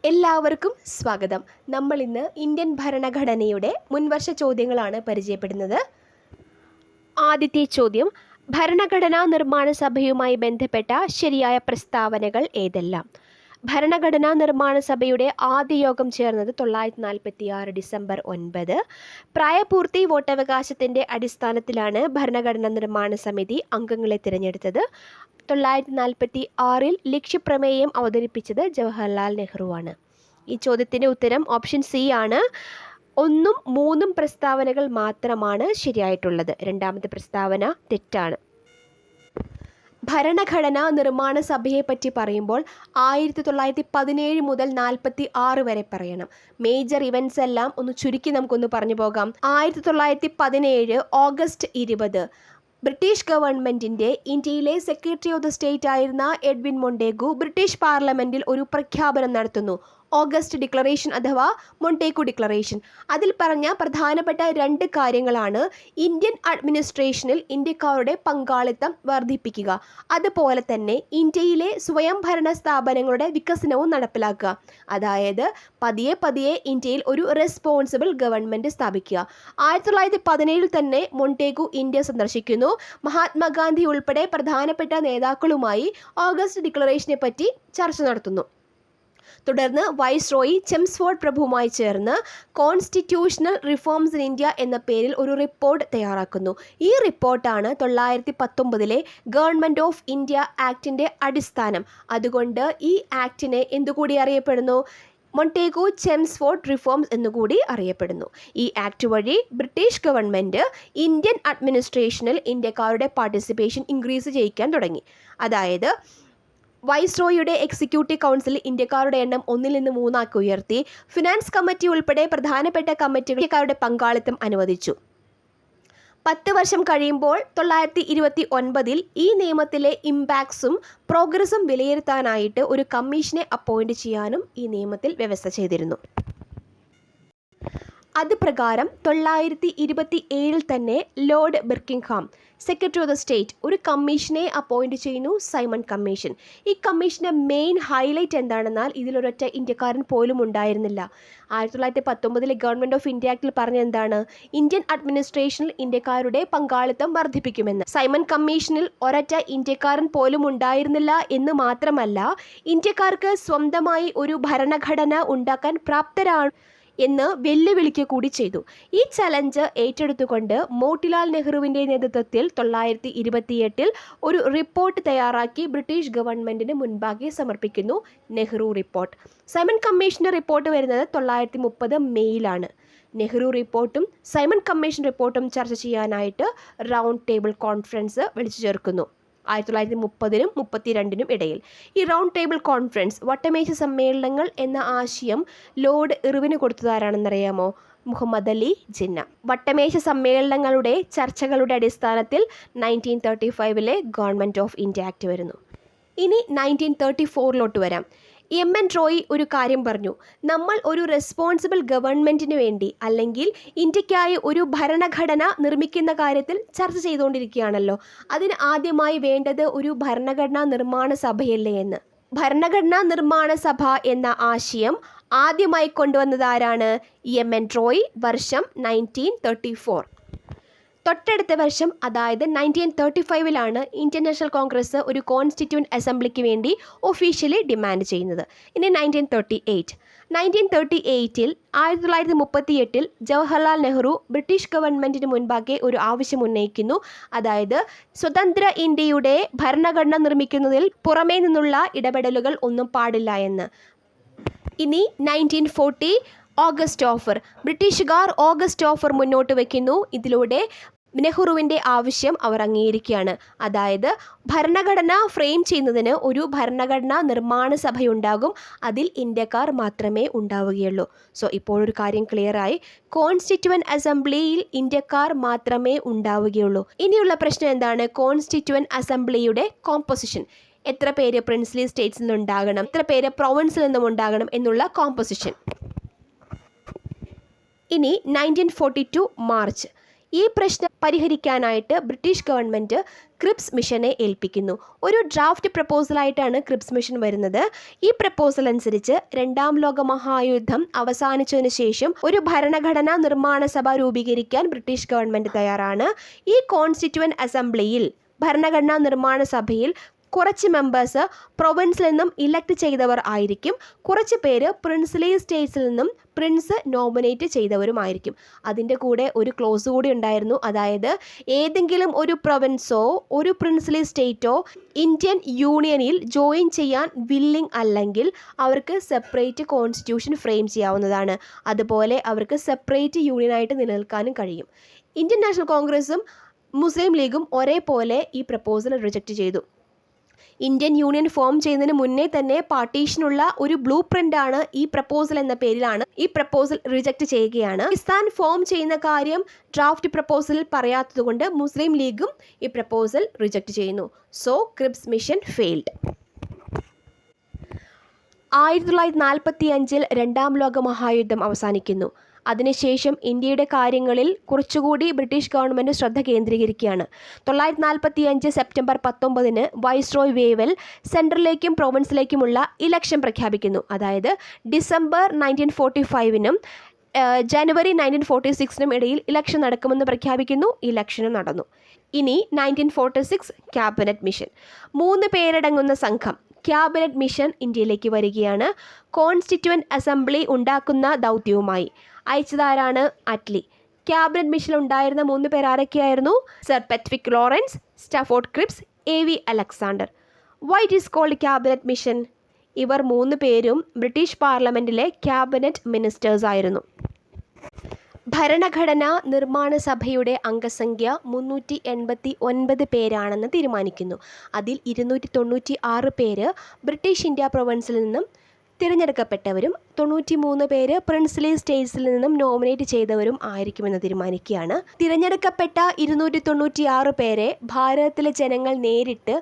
എല്ലാവർക്കും സ്വാഗതം. നമ്മൾ ഇന്ന് ഇന്ത്യൻ ഭരണഘടനയുടെ മുൻവർഷ ചോദ്യങ്ങളാണ് പരിചയപ്പെടുന്നത്. ആദ്യത്തെ ചോദ്യം, ഭരണഘടനാ നിർമ്മാണ സഭയുമായി ബന്ധപ്പെട്ട ശരിയായ പ്രസ്താവനകൾ ഏതെല്ലാം? ഭരണഘടനാ നിർമ്മാണ സഭയുടെ ആദ്യ യോഗം ചേർന്നത് 1946 ഡിസംബർ 9. പ്രായപൂർത്തി വോട്ടവകാശത്തിൻ്റെ അടിസ്ഥാനത്തിലാണ് ഭരണഘടനാ നിർമ്മാണ സമിതി അംഗങ്ങളെ തിരഞ്ഞെടുത്തത്. 1946 ലക്ഷ്യപ്രമേയം അവതരിപ്പിച്ചത് ജവഹർലാൽ നെഹ്റുവാണ്. ഈ ചോദ്യത്തിൻ്റെ ഉത്തരം ഓപ്ഷൻ സി ആണ്. 1ഉം 3ഉം പ്രസ്താവനകൾ മാത്രമാണ് ശരിയായിട്ടുള്ളത്. രണ്ടാമത്തെ പ്രസ്താവന തെറ്റാണ്. ഭരണഘടനാ നിർമ്മാണ സഭയെ പറ്റി പറയുമ്പോൾ 1917 മുതൽ 46 വരെ പറയണം. മേജർ ഇവൻറ്റ്സ് എല്ലാം ഒന്ന് ചുരുക്കി നമുക്കൊന്ന് പറഞ്ഞു പോകാം. 1917 ഓഗസ്റ്റ് 20 ബ്രിട്ടീഷ് ഗവൺമെൻറ്റിൻ്റെ ഇന്ത്യയിലെ സെക്രട്ടറി ഓഫ് ദ സ്റ്റേറ്റ് ആയിരുന്ന എഡ്വിൻ മൊണ്ടേഗു ബ്രിട്ടീഷ് പാർലമെൻറ്റിൽ ഒരു പ്രഖ്യാപനം നടത്തുന്നു. ഓഗസ്റ്റ് ഡിക്ലറേഷൻ അഥവാ മൊണ്ടേഗു ഡിക്ലറേഷൻ. അതിൽ പറഞ്ഞ പ്രധാനപ്പെട്ട 2 കാര്യങ്ങളാണ് ഇന്ത്യൻ അഡ്മിനിസ്ട്രേഷനിൽ ഇന്ത്യക്കാരുടെ പങ്കാളിത്തം വർദ്ധിപ്പിക്കുക, അതുപോലെ തന്നെ ഇന്ത്യയിലെ സ്വയംഭരണ സ്ഥാപനങ്ങളുടെ വികസനവും നടപ്പിലാക്കുക. അതായത് പതിയെ ഇന്ത്യയിൽ ഒരു റെസ്പോൺസിബിൾ ഗവൺമെൻറ് സ്ഥാപിക്കുക. 1917 തന്നെ മൊണ്ടേഗു ഇന്ത്യ സന്ദർശിക്കുന്നു. മഹാത്മാഗാന്ധി ഉൾപ്പെടെ പ്രധാനപ്പെട്ട നേതാക്കളുമായി ഓഗസ്റ്റ് ഡിക്ലറേഷനെ പറ്റി ചർച്ച നടത്തുന്നു. തുടർന്ന് വൈസ്രോയി ചെംസ്ഫോർഡ് പ്രഭുവുമായി ചേർന്ന് കോൺസ്റ്റിറ്റ്യൂഷണൽ റിഫോംസ് ഇൻ ഇന്ത്യ എന്ന പേരിൽ ഒരു റിപ്പോർട്ട് തയ്യാറാക്കുന്നു. ഈ റിപ്പോർട്ടാണ് 1919 ഗവൺമെൻറ് ഓഫ് ഇന്ത്യ ആക്ടിൻ്റെ അടിസ്ഥാനം. അതുകൊണ്ട് ഈ ആക്ടിനെ എന്തുകൂടി അറിയപ്പെടുന്നു? മൊണ്ടേഗു ചെംസ്ഫോർഡ് റിഫോംസ് എന്നുകൂടി അറിയപ്പെടുന്നു. ഈ ആക്ട് വഴി ബ്രിട്ടീഷ് ഗവൺമെൻറ് ഇന്ത്യൻ അഡ്മിനിസ്ട്രേഷനിൽ ഇന്ത്യക്കാരുടെ പാർട്ടിസിപ്പേഷൻ ഇൻക്രീസ് ചെയ്യിക്കാൻ തുടങ്ങി. അതായത് വൈസ്രോയിയുടെ എക്സിക്യൂട്ടീവ് കൗൺസിൽ ഇന്ത്യക്കാരുടെ എണ്ണം 1 നിന്ന് 3 ആക്കി ഉയർത്തി. ഫിനാൻസ് കമ്മിറ്റി ഉൾപ്പെടെ പ്രധാനപ്പെട്ട കമ്മിറ്റികൾ ഇന്ത്യക്കാരുടെ പങ്കാളിത്തം അനുവദിച്ചു. 10 വർഷം കഴിയുമ്പോൾ 1929 ഈ നിയമത്തിലെ ഇമ്പാക്ട്സും പ്രോഗ്രസും വിലയിരുത്താനായിട്ട് ഒരു കമ്മീഷനെ അപ്പോയിൻറ്റ് ചെയ്യാനും ഈ നിയമത്തിൽ വ്യവസ്ഥ ചെയ്തിരുന്നു. അത് പ്രകാരം 1927 തന്നെ lord Birkenhead secretary of the state ഒരു കമ്മീഷനെ അപ്പോയിൻറ്റ് ചെയ്യുന്നു, സൈമൺ കമ്മീഷൻ. ഈ കമ്മീഷൻ്റെ മെയിൻ ഹൈലൈറ്റ് എന്താണെന്നാൽ ഇതിലൊരൊറ്റ ഇന്ത്യക്കാരൻ പോലും ഉണ്ടായിരുന്നില്ല. 1919 ഗവൺമെൻറ് ഓഫ് ഇന്ത്യ ആക്ടിൽ പറഞ്ഞ എന്താണ്? ഇന്ത്യൻ അഡ്മിനിസ്ട്രേഷനിൽ ഇന്ത്യക്കാരുടെ പങ്കാളിത്തം വർദ്ധിപ്പിക്കുമെന്ന്. സൈമൺ കമ്മീഷനിൽ ഒരൊറ്റ ഇന്ത്യക്കാരൻ പോലും ഉണ്ടായിരുന്നില്ല എന്ന് മാത്രമല്ല, ഇന്ത്യക്കാർക്ക് സ്വന്തമായി ഒരു ഭരണഘടന ഉണ്ടാക്കാൻ പ്രാപ്തരാണ് എന്ന് വെല്ലുവിളിക്കുക കൂടി ചെയ്തു. ഈ ചലഞ്ച് ഏറ്റെടുത്തുകൊണ്ട് മോട്ടിലാൽ നെഹ്റുവിൻ്റെ നേതൃത്വത്തിൽ 1928 ഒരു റിപ്പോർട്ട് തയ്യാറാക്കി ബ്രിട്ടീഷ് ഗവൺമെൻറ്റിന് മുൻപാകെ സമർപ്പിക്കുന്നു. നെഹ്റു റിപ്പോർട്ട്. സൈമൺ കമ്മീഷൻ്റെ റിപ്പോർട്ട് വരുന്നത് 1930 മെയ്യിലാണ്. നെഹ്റു റിപ്പോർട്ടും സൈമൺ കമ്മീഷൻ റിപ്പോർട്ടും ചർച്ച ചെയ്യാനായിട്ട് റൗണ്ട് ടേബിൾ കോൺഫറൻസ് വിളിച്ചു ചേർക്കുന്നു 1930 32 ഇടയിൽ. ഈ റൗണ്ട് ടേബിൾ കോൺഫറൻസ്, വട്ടമേശ സമ്മേളനങ്ങൾ എന്ന ആശയം ലോർഡ് ഇർവിന് കൊടുത്തതാരാണെന്നറിയാമോ? മുഹമ്മദ് അലി ജിന്ന. വട്ടമേശ സമ്മേളനങ്ങളുടെ ചർച്ചകളുടെ അടിസ്ഥാനത്തിൽ 1935 ഗവൺമെൻറ് ഓഫ് ഇന്ത്യ ആക്ട് വരുന്നു. ഇനി 1934 വരാം. എം.എൻ. റോയ് ഒരു കാര്യം പറഞ്ഞു. നമ്മൾ ഒരു റെസ്പോൺസിബിൾ ഗവൺമെൻറ്റിന് വേണ്ടി അല്ലെങ്കിൽ ഇന്ത്യക്കായി ഒരു ഭരണഘടന നിർമ്മിക്കുന്ന കാര്യത്തിൽ ചർച്ച ചെയ്തുകൊണ്ടിരിക്കുകയാണല്ലോ. അതിന് ആദ്യമായി വേണ്ടത് ഒരു ഭരണഘടനാ നിർമ്മാണ സഭയല്ലേ എന്ന്. ഭരണഘടനാ നിർമ്മാണ സഭ എന്ന ആശയം ആദ്യമായി കൊണ്ടുവന്നത് ആരാണ്? എം.എൻ. റോയ്. വർഷം 1934. തൊട്ടടുത്ത വർഷം അതായത് 1935 ഇന്ത്യൻ നാഷണൽ കോൺഗ്രസ് ഒരു കോൺസ്റ്റിറ്റ്യൂവൻറ്റ് അസംബ്ലിക്ക് വേണ്ടി ഒഫീഷ്യലി ഡിമാൻഡ് ചെയ്യുന്നത്. ഇനി 1938 1938 ജവഹർലാൽ നെഹ്റു ബ്രിട്ടീഷ് ഗവൺമെൻറ്റിന് മുൻപാകെ ഒരു ആവശ്യം ഉന്നയിക്കുന്നു. അതായത് സ്വതന്ത്ര ഇന്ത്യയുടെ ഭരണഘടന നിർമ്മിക്കുന്നതിൽ പുറമേ നിന്നുള്ള ഇടപെടലുകൾ ഒന്നും പാടില്ല എന്ന്. ഇനി 1940 ഓഗസ്റ്റ് ഓഫർ. ബ്രിട്ടീഷുകാർ ഓഗസ്റ്റ് ഓഫർ മുന്നോട്ട് വയ്ക്കുന്നു. ഇതിലൂടെ നെഹ്റുവിൻ്റെ ആവശ്യം അവർ അംഗീകരിക്കുകയാണ്. അതായത് ഭരണഘടന ഫ്രെയിം ചെയ്യുന്നതിന് ഒരു ഭരണഘടനാ നിർമ്മാണ സഭയുണ്ടാകും. അതിൽ ഇന്ത്യക്കാർ മാത്രമേ ഉണ്ടാവുകയുള്ളൂ. സോ ഇപ്പോഴൊരു കാര്യം ക്ലിയറായി. കോൺസ്റ്റിറ്റ്യൂവൻറ്റ് അസംബ്ലിയിൽ ഇന്ത്യക്കാർ മാത്രമേ ഉണ്ടാവുകയുള്ളൂ. ഇനിയുള്ള പ്രശ്നം എന്താണ്? കോൺസ്റ്റിറ്റ്യൂവൻറ്റ് അസംബ്ലിയുടെ കോമ്പോസിഷൻ. എത്ര പേര് പ്രിൻസ്ലി സ്റ്റേറ്റ്സിൽ നിന്നുണ്ടാകണം, എത്ര പേര് പ്രൊവിൻസിൽ നിന്നും ഉണ്ടാകണം എന്നുള്ള കോമ്പോസിഷൻ. ഇനി 1942 മാർച്ച്. ഈ പ്രശ്നം പരിഹരിക്കാനായിട്ട് ബ്രിട്ടീഷ് ഗവൺമെൻറ് ക്രിപ്സ് മിഷനെ ഏൽപ്പിക്കുന്നു. ഒരു ഡ്രാഫ്റ്റ് പ്രപ്പോസലായിട്ടാണ് ക്രിപ്സ് മിഷൻ വരുന്നത്. ഈ പ്രപ്പോസൽ അനുസരിച്ച് രണ്ടാം ലോക മഹായുദ്ധം അവസാനിച്ചതിന് ശേഷം ഒരു ഭരണഘടനാ നിർമ്മാണ സഭ രൂപീകരിക്കാൻ ബ്രിട്ടീഷ് ഗവൺമെൻറ് തയ്യാറാണ്. ഈ കോൺസ്റ്റിറ്റ്യൂവൻ്റ് അസംബ്ലിയിൽ ഭരണഘടനാ നിർമ്മാണ സഭയിൽ കുറച്ച് മെമ്പേഴ്സ് പ്രൊവിൻസിൽ നിന്നും ഇലക്ട് ചെയ്തവർ ആയിരിക്കും. കുറച്ച് പേര് പ്രിൻസ്ലി സ്റ്റേറ്റ്സിൽ നിന്നും പ്രിൻസ് നോമിനേറ്റ് ചെയ്തവരുമായിരിക്കും. അതിൻ്റെ കൂടെ ഒരു ക്ലോസ് കൂടി ഉണ്ടായിരുന്നു. അതായത് ഏതെങ്കിലും ഒരു പ്രൊവിൻസോ ഒരു പ്രിൻസ്ലി സ്റ്റേറ്റോ ഇന്ത്യൻ യൂണിയനിൽ ജോയിൻ ചെയ്യാൻ വില്ലിംഗ് അല്ലെങ്കിൽ അവർക്ക് സെപ്പറേറ്റ് കോൺസ്റ്റിറ്റ്യൂഷൻ ഫ്രെയിം ചെയ്യാവുന്നതാണ്. അതുപോലെ അവർക്ക് സെപ്പറേറ്റ് യൂണിയനായിട്ട് നിലനിൽക്കാനും കഴിയും. ഇന്ത്യൻ നാഷണൽ കോൺഗ്രസും മുസ്ലിം ലീഗും ഒരേപോലെ ഈ പ്രപ്പോസൽ റിജക്റ്റ് ചെയ്തു. ഇന്ത്യൻ യൂണിയൻ ഫോം ചെയ്യുന്നതിന് മുന്നേ തന്നെ പാർട്ടീഷനുള്ള ഒരു ബ്ലൂ പ്രിൻ്റാണ് ഈ പ്രപ്പോസൽ എന്ന പേരിലാണ് ഈ പ്രപ്പോസൽ റിജക്റ്റ് ചെയ്യുകയാണ്. പാകിസ്ഥാൻ ഫോം ചെയ്യുന്ന കാര്യം ഡ്രാഫ്റ്റ് പ്രപ്പോസലിൽ പറയാത്തതുകൊണ്ട് മുസ്ലിം ലീഗും ഈ പ്രപ്പോസൽ റിജക്റ്റ് ചെയ്യുന്നു. So Cripps mission failed. 1945 രണ്ടാം ലോക മഹായുദ്ധം അവസാനിക്കുന്നു. അതിനുശേഷം ഇന്ത്യയുടെ കാര്യങ്ങളിൽ കുറച്ചുകൂടി ബ്രിട്ടീഷ് ഗവൺമെൻറ് ശ്രദ്ധ കേന്ദ്രീകരിക്കുകയാണ്. 1945 സെപ്റ്റംബർ 19 വൈസ്രോയ് വേവൽ സെൻട്രലിലേക്കും പ്രൊവിൻസിലേക്കുമുള്ള ഇലക്ഷൻ പ്രഖ്യാപിക്കുന്നു. അതായത് ഡിസംബർ 1945 ജനുവരി 1946 ഇടയിൽ ഇലക്ഷൻ നടക്കുമെന്ന് പ്രഖ്യാപിക്കുന്നു. ഇലക്ഷനും നടന്നു. ഇനി 1946 ക്യാബിനറ്റ് മിഷൻ. 3 പേരടങ്ങുന്ന സംഘം ക്യാബിനറ്റ് മിഷൻ ഇന്ത്യയിലേക്ക് വരികയാണ്. കോൺസ്റ്റിറ്റ്യൂവൻ്റ് അസംബ്ലി ഉണ്ടാക്കുന്ന ദൗത്യവുമായി. അയച്ചതാരാണ്? അറ്റ്ലി. ക്യാബിനറ്റ് മിഷനിൽ ഉണ്ടായിരുന്ന 3 പേർ ആരൊക്കെയായിരുന്നു? Sir Pethick Lawrence, Stafford Cripps, AV Alexander. Why it is called cabinet mission? ഇവർ 3 പേരും ബ്രിട്ടീഷ് പാർലമെൻറ്റിലെ ക്യാബിനറ്റ് മിനിസ്റ്റേഴ്സ് ആയിരുന്നു. ഭരണഘടനാ നിർമ്മാണ സഭയുടെ അംഗസംഖ്യ 389 പേരാണെന്ന് തീരുമാനിക്കുന്നു. അതിൽ 296 പേര് ബ്രിട്ടീഷ് ഇന്ത്യ പ്രൊവിൻസിൽ നിന്നും തിരഞ്ഞെടുക്കപ്പെട്ടവരും 93 പേര് പ്രിൻസ്ലി സ്റ്റേറ്റ്സിൽ നിന്നും നോമിനേറ്റ് ചെയ്തവരും ആയിരിക്കുമെന്ന് തീരുമാനിക്കുകയാണ്. തിരഞ്ഞെടുക്കപ്പെട്ട 296 പേരെ ഭാരതത്തിലെ ജനങ്ങൾ നേരിട്ട്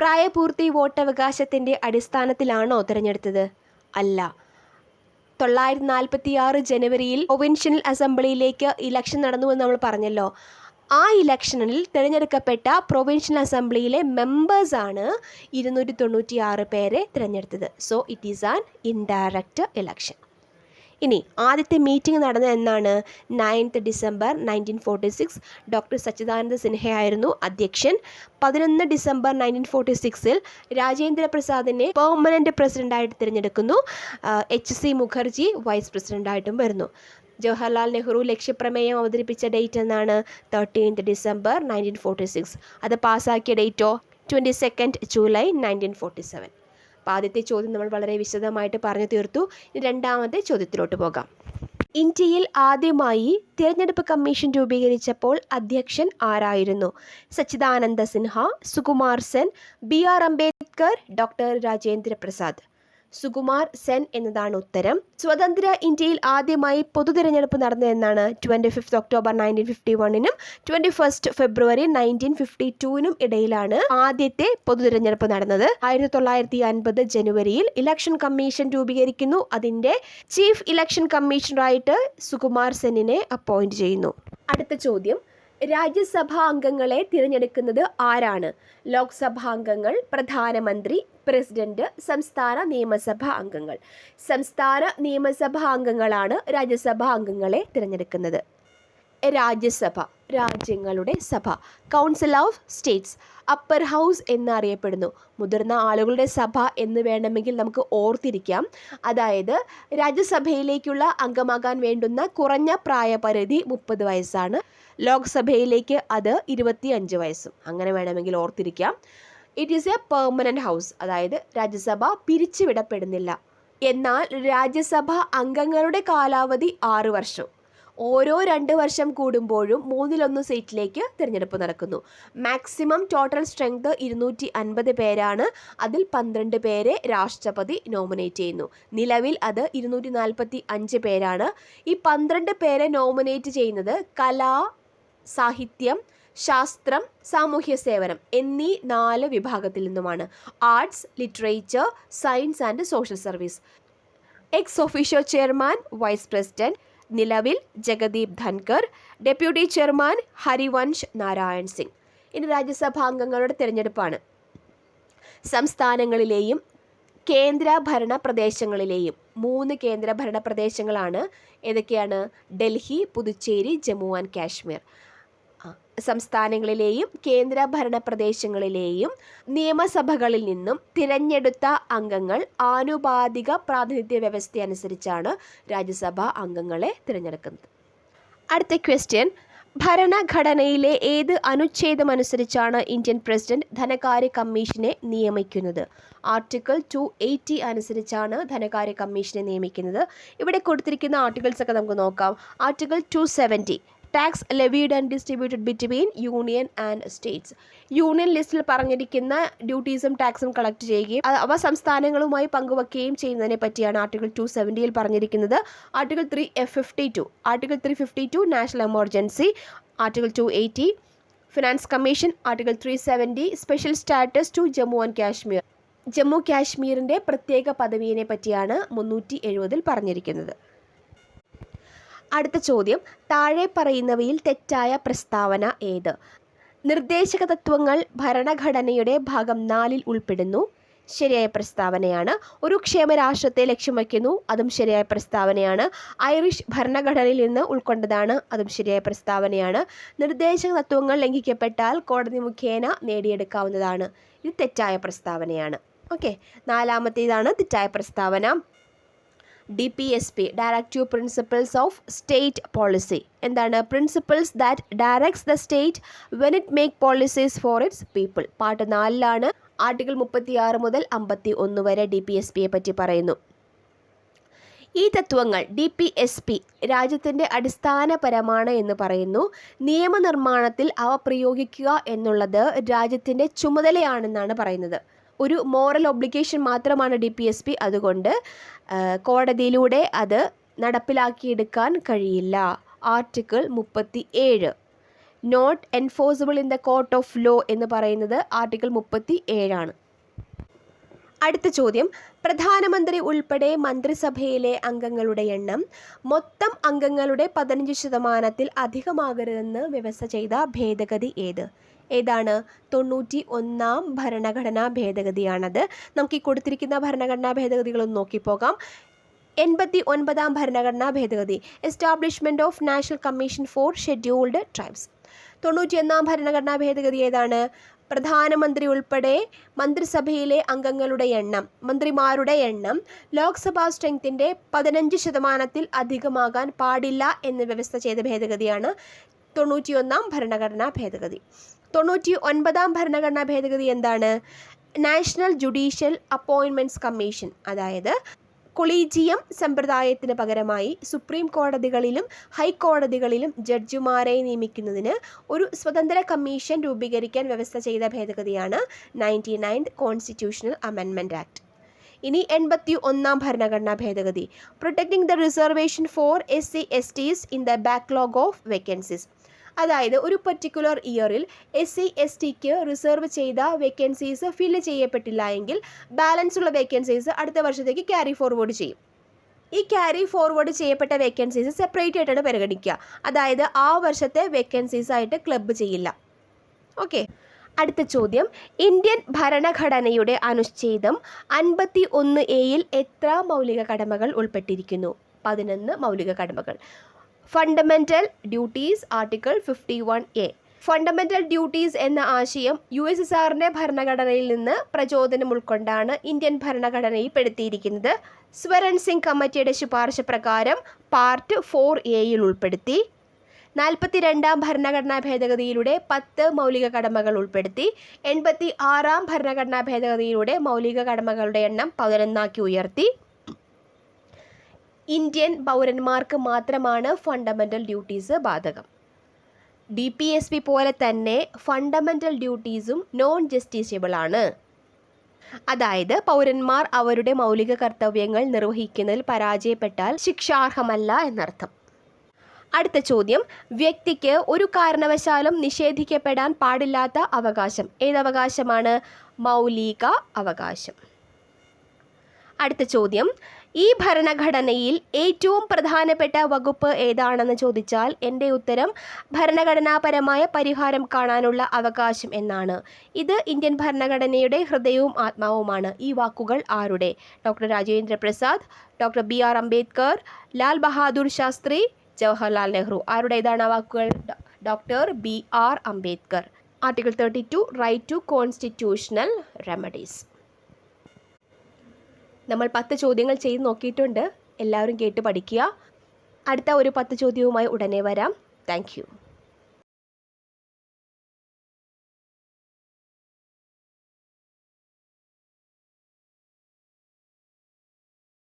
പ്രായപൂർത്തി വോട്ടവകാശത്തിൻ്റെ അടിസ്ഥാനത്തിലാണോ തിരഞ്ഞെടുത്തത്? അല്ല. 1946 ജനുവരിയിൽ പ്രൊവിൻഷ്യൽ അസംബ്ലിയിലേക്ക് ഇലക്ഷൻ നടന്നുവെന്ന് നമ്മൾ പറഞ്ഞല്ലോ. ആ ഇലക്ഷനിൽ തിരഞ്ഞെടുക്കപ്പെട്ട പ്രൊവിൻഷ്യൽ അസംബ്ലിയിലെ മെമ്പേഴ്സാണ് 296 പേരെ തിരഞ്ഞെടുത്തത്. So it is an indirect election. ഇനി ആദ്യത്തെ മീറ്റിംഗ് നടന്നത് എന്നാണ്? 9th December 1946. ഡോക്ടർ സച്ചിദാനന്ദ സിൻഹയായിരുന്നു അധ്യക്ഷൻ. 11 ഡിസംബർ 1946 രാജേന്ദ്ര പ്രസാദിനെ പെർമനൻറ്റ് പ്രസിഡൻ്റായിട്ട് തിരഞ്ഞെടുക്കുന്നു. HC മുഖർജി വൈസ് പ്രസിഡൻ്റായിട്ടും വരുന്നു. ജവഹർലാൽ നെഹ്റു ലക്ഷ്യപ്രമേയം അവതരിപ്പിച്ച ഡേറ്റ് എന്നാണ്? 13th December 1946. അത് പാസ്സാക്കിയ ഡേറ്റോ? 22nd July 1947. അപ്പോൾ ആദ്യത്തെ ചോദ്യം നമ്മൾ വളരെ വിശദമായിട്ട് പറഞ്ഞു തീർത്തു. രണ്ടാമത്തെ ചോദ്യത്തിലോട്ട് പോകാം. ഇന്ത്യയിൽ ആദ്യമായി തിരഞ്ഞെടുപ്പ് കമ്മീഷൻ രൂപീകരിച്ചപ്പോൾ അധ്യക്ഷൻ ആരായിരുന്നു? സച്ചിദാനന്ദ സിൻഹ, സുകുമാർ സെൻ, BR അംബേദ്കർ, ഡോക്ടർ രാജേന്ദ്ര പ്രസാദ്. സുകുമാർ സെൻ എന്നതാണ് ഉത്തരം. സ്വതന്ത്ര ഇന്ത്യയിൽ ആദ്യമായി പൊതു തിരഞ്ഞെടുപ്പ് നടന്നതെന്നാണ്? 25 ഒക്ടോബർ 1951 21 ഫെബ്രുവരി 1952 ഇടയിലാണ് ആദ്യത്തെ പൊതു തിരഞ്ഞെടുപ്പ് നടന്നത്. 1950 ജനുവരിയിൽ ഇലക്ഷൻ കമ്മീഷൻ രൂപീകരിക്കുന്നു. അതിൻ്റെ ചീഫ് ഇലക്ഷൻ കമ്മീഷണറായിട്ട് സുകുമാർ സെന്നിനെ അപ്പോയിന്റ് ചെയ്യുന്നു. അടുത്ത ചോദ്യം, രാജ്യസഭാ അംഗങ്ങളെ തിരഞ്ഞെടുക്കുന്നത് ആരാണ്? ലോക്സഭാ അംഗങ്ങൾ, പ്രധാനമന്ത്രി, പ്രസിഡന്റ്, സംസ്ഥാന നിയമസഭാ അംഗങ്ങൾ. സംസ്ഥാന നിയമസഭാ അംഗങ്ങളാണ് രാജ്യസഭാ അംഗങ്ങളെ തിരഞ്ഞെടുക്കുന്നത്. രാജ്യസഭ, രാജ്യങ്ങളുടെ സഭ, council of States, upper house എന്നറിയപ്പെടുന്നു. മുതിർന്ന ആളുകളുടെ സഭ എന്ന് വേണമെങ്കിൽ നമുക്ക് ഓർത്തിരിക്കാം. അതായത് രാജ്യസഭയിലേക്കുള്ള അംഗമാകാൻ വേണ്ടുന്ന കുറഞ്ഞ പ്രായപരിധി 30 വയസ്സാണ്. ലോക്സഭയിലേക്ക് അത് 25 വയസ്സും. അങ്ങനെ വേണമെങ്കിൽ ഓർത്തിരിക്കാം. It is a permanent house. അതായത് രാജ്യസഭ പിരിച്ചുവിടപ്പെടുന്നില്ല. എന്നാൽ രാജ്യസഭ അംഗങ്ങളുടെ കാലാവധി 6 വർഷം. ഓരോ 2 വർഷം കൂടുമ്പോഴും 1/3 സീറ്റിലേക്ക് തിരഞ്ഞെടുപ്പ് നടക്കുന്നു. മാക്സിമം ടോട്ടൽ സ്ട്രെങ്ത് 250 പേരാണ്. അതിൽ 12 പേരെ രാഷ്ട്രപതി നോമിനേറ്റ് ചെയ്യുന്നു. നിലവിൽ അത് 245 പേരാണ്. ഈ 12 പേരെ നോമിനേറ്റ് ചെയ്യുന്നത് കല, സാഹിത്യം, ശാസ്ത്രം, സാമൂഹ്യ സേവനം എന്നീ 4 വിഭാഗത്തിൽ നിന്നുമാണ്. Arts, literature, science and social service. Ex officio chairman, vice president, നിലവിൽ ജഗദീപ് ധൻകർ, ഡെപ്യൂട്ടി ചെയർമാൻ ഹരിവൻഷ് നാരായൺ സിംഗ്. ഇനി രാജ്യസഭാ അംഗങ്ങളുടെ തിരഞ്ഞെടുപ്പാണ്. സംസ്ഥാനങ്ങളിലെയും കേന്ദ്രഭരണ പ്രദേശങ്ങളിലെയും 3 കേന്ദ്രഭരണ പ്രദേശങ്ങളാണ്. ഏതൊക്കെയാണ്? ഡൽഹി, പുതുച്ചേരി, ജമ്മു ആൻഡ് കാശ്മീർ. സംസ്ഥാനങ്ങളിലെയും കേന്ദ്രഭരണ പ്രദേശങ്ങളിലെയും നിയമസഭകളിൽ നിന്നും തിരഞ്ഞെടുത്ത അംഗങ്ങൾ ആനുപാതിക പ്രാതിനിധ്യ വ്യവസ്ഥ അനുസരിച്ചാണ് രാജ്യസഭാ അംഗങ്ങളെ തിരഞ്ഞെടുക്കുന്നത്. അടുത്ത ക്വസ്റ്റ്യൻ, ഭരണഘടനയിലെ ഏത് അനുച്ഛേദമനുസരിച്ചാണ് ഇന്ത്യൻ പ്രസിഡന്റ് ധനകാര്യ കമ്മീഷനെ നിയമിക്കുന്നത്? ആർട്ടിക്കിൾ 280 അനുസരിച്ചാണ് ധനകാര്യ കമ്മീഷനെ നിയമിക്കുന്നത്. ഇവിടെ കൊടുത്തിരിക്കുന്ന ആർട്ടിക്കിൾസ് ഒക്കെ നമുക്ക് നോക്കാം. Article 270, tax levied and distributed between union and States. Union ലിസ്റ്റിൽ പറഞ്ഞിരിക്കുന്ന ഡ്യൂട്ടീസും ടാക്സും കളക്ട് ചെയ്യുകയും അവ സംസ്ഥാനങ്ങളുമായി പങ്കുവയ്ക്കുകയും ചെയ്യുന്നതിനെ പറ്റിയാണ് ആർട്ടിക്കിൾ 270 പറഞ്ഞിരിക്കുന്നത്. Article 352 national emergency. Article 280 finance commission. Article 370 special status to Jammu and Kashmir. Jammu കാശ്മീരിൻ്റെ പ്രത്യേക പദവിയെ പറ്റിയാണ് 370 പറഞ്ഞിരിക്കുന്നത്. അടുത്ത ചോദ്യം, താഴെ പറയുന്നവയിൽ തെറ്റായ പ്രസ്താവന ഏത്? നിർദ്ദേശക തത്വങ്ങൾ ഭരണഘടനയുടെ ഭാഗം 4 ഉൾപ്പെടുന്നു. ശരിയായ പ്രസ്താവനയാണ്. ഒരു ക്ഷേമരാഷ്ട്രത്തെ ലക്ഷ്യം വയ്ക്കുന്നു. അതും ശരിയായ പ്രസ്താവനയാണ്. ഐറിഷ് ഭരണഘടനയിൽ നിന്ന് ഉൾക്കൊണ്ടതാണ്. അതും ശരിയായ പ്രസ്താവനയാണ്. നിർദ്ദേശക തത്വങ്ങൾ ലംഘിക്കപ്പെട്ടാൽ കോടതി മുഖേന നേടിയെടുക്കാവുന്നതാണ്. ഇത് തെറ്റായ പ്രസ്താവനയാണ്. ഓക്കെ, 4-ാമത്തേതാണ് തെറ്റായ പ്രസ്താവന. DPSP, directive principles of state policy. എന്താണ്? Principles that directs the state when it make policies for its people. Part 4 article 36 മുതൽ 51 വരെ DPSPയെ പറ്റി പറയുന്നു. ഈ തത്വങ്ങൾ DPSP രാജ്യത്തിൻ്റെ അടിസ്ഥാനപരമാണ് എന്ന് പറയുന്നു. നിയമനിർമ്മാണത്തിൽ അവ പ്രയോഗിക്കുക എന്നുള്ളത് രാജ്യത്തിൻ്റെ ചുമതലയാണെന്നാണ് പറയുന്നത്. ഒരു മോറൽ ഒബ്ലിഗേഷൻ മാത്രമാണ് DPSP. അതുകൊണ്ട് കോടതിയിലൂടെ അത് നടപ്പിലാക്കിയെടുക്കാൻ കഴിയില്ല. Article 37 not enforceable in the court of law എന്ന് പറയുന്നത് ആർട്ടിക്കിൾ 37 അടുത്ത ചോദ്യം, പ്രധാനമന്ത്രി ഉൾപ്പെടെ മന്ത്രിസഭയിലെ അംഗങ്ങളുടെ എണ്ണം മൊത്തം അംഗങ്ങളുടെ 15% അധികമാകരുതെന്ന് വ്യവസ്ഥ ചെയ്ത ഭേദഗതി ഏത്? ഏതാണ്? 91-ാം ഭരണഘടനാ ഭേദഗതിയാണത്. നമുക്ക് ഈ കൊടുത്തിരിക്കുന്ന ഭരണഘടനാ ഭേദഗതികളൊന്ന് നോക്കിപ്പോകാം. 89-ാം ഭരണഘടനാ ഭേദഗതി, establishment of national commission for scheduled tribes. 91-ാം ഭരണഘടനാ ഭേദഗതി ഏതാണ്? പ്രധാനമന്ത്രി ഉൾപ്പെടെ മന്ത്രിസഭയിലെ അംഗങ്ങളുടെ എണ്ണം, മന്ത്രിമാരുടെ എണ്ണം ലോക്സഭാ സ്ട്രെങ്ത്തിൻ്റെ 15% അധികമാകാൻ പാടില്ല എന്ന് വ്യവസ്ഥ ചെയ്ത ഭേദഗതിയാണ് 91-ാം ഭരണഘടനാ ഭേദഗതി. 99-ാം ഭരണഘടനാ ഭേദഗതി എന്താണ്? National judicial appointments commission. അതായത് കൊളീജിയം സമ്പ്രദായത്തിന് പകരമായി സുപ്രീം കോടതികളിലും ഹൈക്കോടതികളിലും ജഡ്ജിമാരെ നിയമിക്കുന്നതിന് ഒരു സ്വതന്ത്ര കമ്മീഷൻ രൂപീകരിക്കാൻ വ്യവസ്ഥ ചെയ്ത ഭേദഗതിയാണ് 99th കോൺസ്റ്റിറ്റ്യൂഷണൽ അമെൻമെൻറ്റ് ആക്ട്. ഇനി 81-ാം ഭരണഘടനാ ഭേദഗതി, protecting the reservation four SC/STs in the backlog of vacancies. അതായത് ഒരു പർട്ടിക്കുലർ ഇയറിൽ SC/STക്ക് റിസർവ് ചെയ്ത വേക്കൻസീസ് ഫില്ല് ചെയ്യപ്പെട്ടില്ല എങ്കിൽ ബാലൻസ് ഉള്ള വേക്കൻസീസ് അടുത്ത വർഷത്തേക്ക് ക്യാരി ഫോർവേഡ് ചെയ്യും. ഈ ക്യാരി ഫോർവേഡ് ചെയ്യപ്പെട്ട വേക്കൻസീസ് സെപ്പറേറ്റ് ആയിട്ടാണ് പരിഗണിക്കുക. അതായത് ആ വർഷത്തെ വേക്കൻസീസ് ആയിട്ട് ക്ലബ്ബ് ചെയ്യില്ല. ഓക്കെ, അടുത്ത ചോദ്യം, ഇന്ത്യൻ ഭരണഘടനയുടെ അനുച്ഛേദം 51A എത്ര മൗലിക കടമകൾ ഉൾപ്പെട്ടിരിക്കുന്നു? 11 മൗലിക കടമകൾ. Fundamental duties article 51A. Fundamental duties എന്ന ആശയം USSRന്റെ ഭരണഘടനയിൽ നിന്ന് പ്രചോദനം ഉൾക്കൊണ്ടാണ് ഇന്ത്യൻ ഭരണഘടനയിൽ പെടുത്തിയിരിക്കുന്നത്. സ്വരൺ സിംഗ് കമ്മിറ്റിയുടെ ശുപാർശ പ്രകാരം പാർട്ട് 4A ഉൾപ്പെടുത്തി. 42-ാം ഭരണഘടനാ ഭേദഗതിയിലൂടെ 10 മൗലിക കടമകൾ ഉൾപ്പെടുത്തി. 86-ാം ഭരണഘടനാ ഭേദഗതിയിലൂടെ മൗലിക കടമകളുടെ എണ്ണം 11 ഉയർത്തി. ഇന്ത്യൻ പൗരന്മാർക്ക് മാത്രമാണ് ഫണ്ടമെൻ്റൽ ഡ്യൂട്ടീസ് ബാധകം. DPSP പോലെ തന്നെ ഫണ്ടമെൻ്റൽ ഡ്യൂട്ടീസും നോൺ ജസ്റ്റിഷ്യബിൾ ആണ്. അതായത് പൗരന്മാർ അവരുടെ മൗലിക കർത്തവ്യങ്ങൾ നിർവഹിക്കുന്നതിൽ പരാജയപ്പെട്ടാൽ ശിക്ഷാർഹമല്ല എന്നർത്ഥം. അടുത്ത ചോദ്യം, വ്യക്തിക്ക് ഒരു കാരണവശാലും നിഷേധിക്കപ്പെടാൻ പാടില്ലാത്ത അവകാശം. ഏതവകാശമാണ്? മൗലിക അവകാശം. അടുത്ത ചോദ്യം, ഈ ഭരണഘടനയിൽ ഏറ്റവും പ്രധാനപ്പെട്ട വകുപ്പ് ഏതാണെന്ന് ചോദിച്ചാൽ എൻ്റെ ഉത്തരം ഭരണഘടനാപരമായ പരിഹാരം കാണാനുള്ള അവകാശം എന്നാണ്. ഇത് ഇന്ത്യൻ ഭരണഘടനയുടെ ഹൃദയവും ആത്മാവുമാണ്. ഈ വാക്കുകൾ ആരുടെ? Doctor Rajendra Prasad, doctor BR Ambedkar, Lal Bahadur Shastri, Jawaharlal Nehru. ആരുടേതാണ് ആ വാക്കുകൾ? Doctor BR Ambedkar. Article 32 right to constitutional remedies. നമ്മൾ 10 ചോദ്യങ്ങൾ ചെയ്ത് നോക്കിയിട്ടുണ്ട്. എല്ലാവരും കേട്ട് പഠിക്കുക. അടുത്ത ഒരു 10 ചോദ്യവുമായി ഉടനെ വരാം. Thank you.